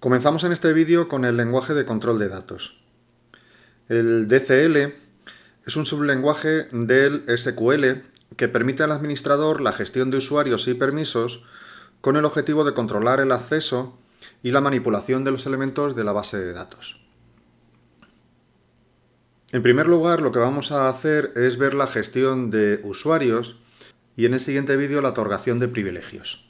Comenzamos en este vídeo con el lenguaje de control de datos. El DCL es un sublenguaje del SQL que permite al administrador la gestión de usuarios y permisos con el objetivo de controlar el acceso y la manipulación de los elementos de la base de datos. En primer lugar, lo que vamos a hacer es ver la gestión de usuarios y en el siguiente vídeo la otorgación de privilegios.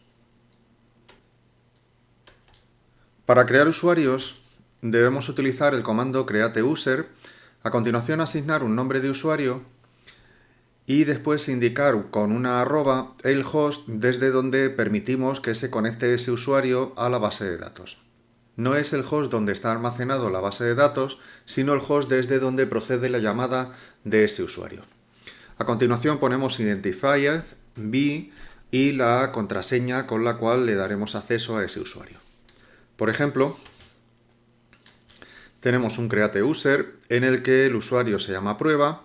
Para crear usuarios debemos utilizar el comando createUser, a continuación asignar un nombre de usuario y después indicar con una arroba el host desde donde permitimos que se conecte ese usuario a la base de datos. No es el host donde está almacenado la base de datos, sino el host desde donde procede la llamada de ese usuario. A continuación ponemos identifier, b y la contraseña con la cual le daremos acceso a ese usuario. Por ejemplo, tenemos un createUser en el que el usuario se llama prueba,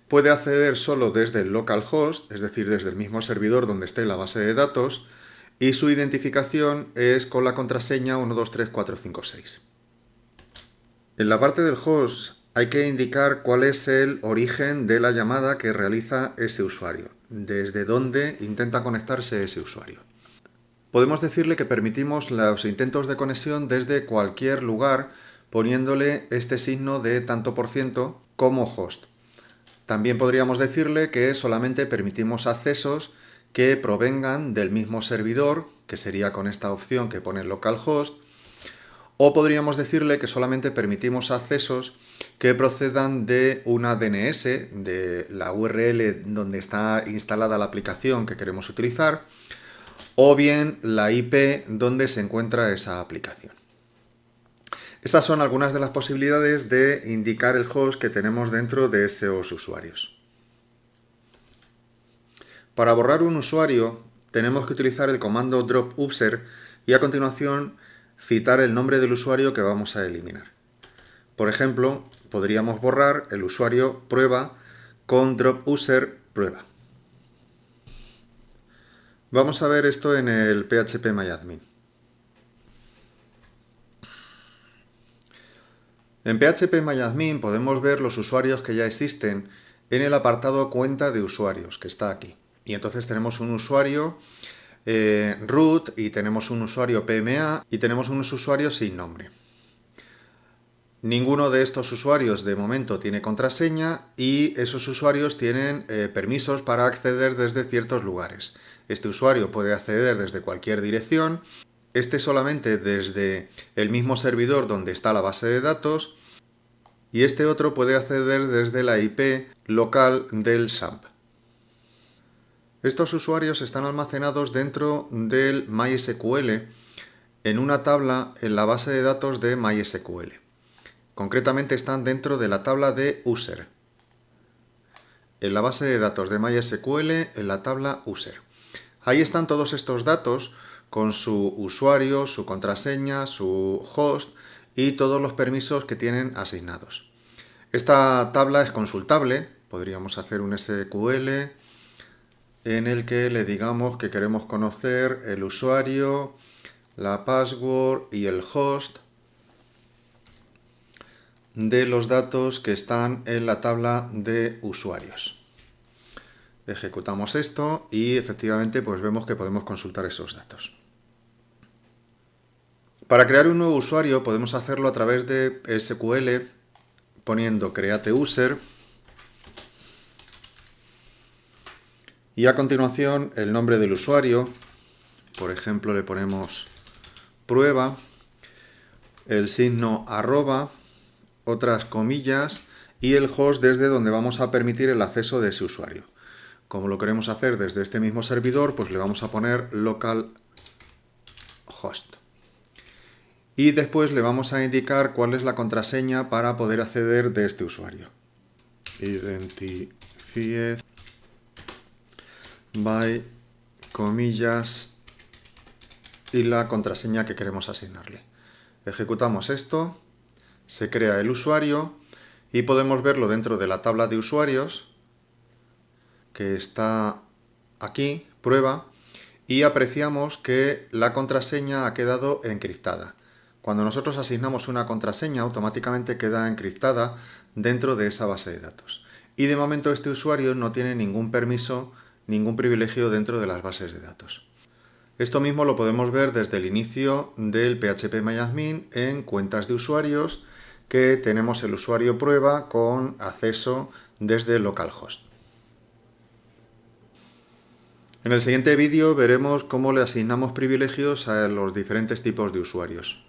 puede acceder solo desde el localhost, es decir, desde el mismo servidor donde esté la base de datos, y su identificación es con la contraseña 123456. En la parte del host hay que indicar cuál es el origen de la llamada que realiza ese usuario, desde dónde intenta conectarse ese usuario. Podemos decirle que permitimos los intentos de conexión desde cualquier lugar poniéndole este signo de tanto por ciento como host. También podríamos decirle que solamente permitimos accesos que provengan del mismo servidor, que sería con esta opción que pone localhost, o podríamos decirle que solamente permitimos accesos que procedan de una DNS, de la URL donde está instalada la aplicación que queremos utilizar, o bien la IP donde se encuentra esa aplicación. Estas son algunas de las posibilidades de indicar el host que tenemos dentro de esos usuarios. Para borrar un usuario tenemos que utilizar el comando dropuser y a continuación citar el nombre del usuario que vamos a eliminar. Por ejemplo, podríamos borrar el usuario prueba con dropuser prueba. Vamos a ver esto en el phpMyAdmin. En phpMyAdmin podemos ver los usuarios que ya existen en el apartado cuenta de usuarios, que está aquí. Y entonces tenemos un usuario root y tenemos un usuario PMA y tenemos unos usuarios sin nombre. Ninguno de estos usuarios de momento tiene contraseña y esos usuarios tienen permisos para acceder desde ciertos lugares. Este usuario puede acceder desde cualquier dirección, este solamente desde el mismo servidor donde está la base de datos y este otro puede acceder desde la IP local del SAMP. Estos usuarios están almacenados dentro del MySQL en una tabla en la base de datos de MySQL. Concretamente están dentro de la tabla de user. En la base de datos de MySQL, en la tabla user. Ahí están todos estos datos con su usuario, su contraseña, su host y todos los permisos que tienen asignados. Esta tabla es consultable, podríamos hacer un SQL en el que le digamos que queremos conocer el usuario, la password y el host de los datos que están en la tabla de usuarios. Ejecutamos esto y efectivamente pues vemos que podemos consultar esos datos. Para crear un nuevo usuario podemos hacerlo a través de SQL poniendo createUser y a continuación el nombre del usuario, por ejemplo le ponemos prueba, el signo arroba, otras comillas y el host desde donde vamos a permitir el acceso de ese usuario. Como lo queremos hacer desde este mismo servidor, pues le vamos a poner localhost. Y después le vamos a indicar cuál es la contraseña para poder acceder de este usuario. Identified by comillas y la contraseña que queremos asignarle. Ejecutamos esto, se crea el usuario y podemos verlo dentro de la tabla de usuarios que está aquí, prueba, y apreciamos que la contraseña ha quedado encriptada. Cuando nosotros asignamos una contraseña, automáticamente queda encriptada dentro de esa base de datos. Y de momento este usuario no tiene ningún permiso, ningún privilegio dentro de las bases de datos. Esto mismo lo podemos ver desde el inicio del phpMyAdmin en cuentas de usuarios, que tenemos el usuario prueba con acceso desde localhost. En el siguiente vídeo veremos cómo le asignamos privilegios a los diferentes tipos de usuarios.